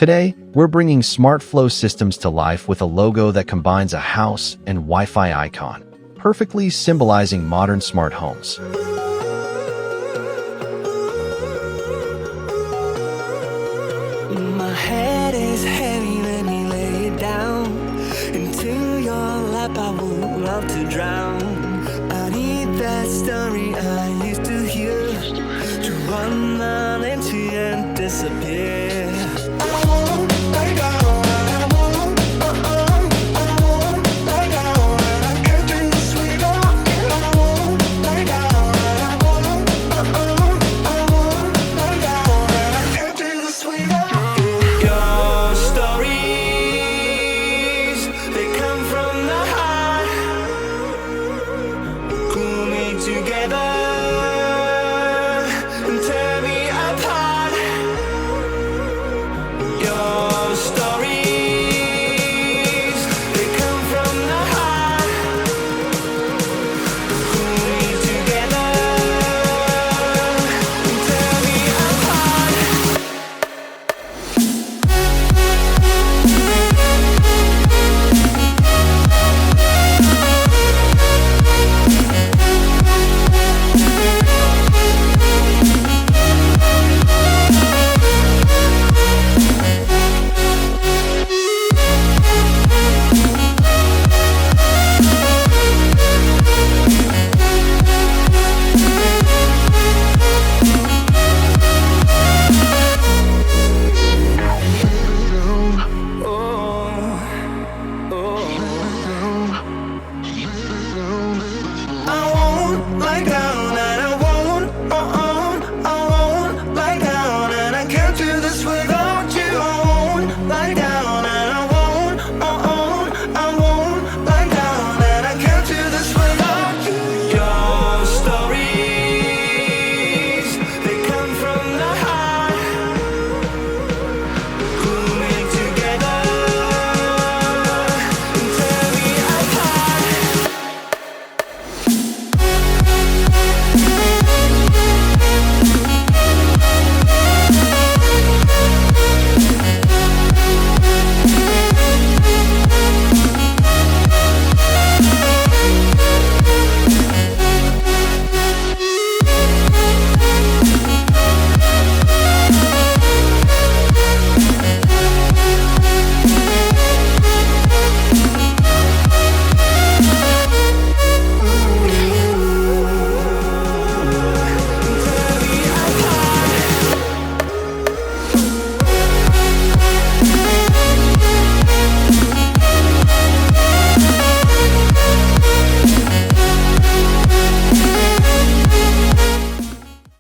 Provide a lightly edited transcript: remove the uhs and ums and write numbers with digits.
Today, we're bringing SmartFlow Systems to life with a logo that combines a house and Wi-Fi icon, perfectly symbolizing modern smart homes. My head is heavy, let me lay it down. Into your lap I would love to drown. I need that story I used to hear, to run on empty and disappear.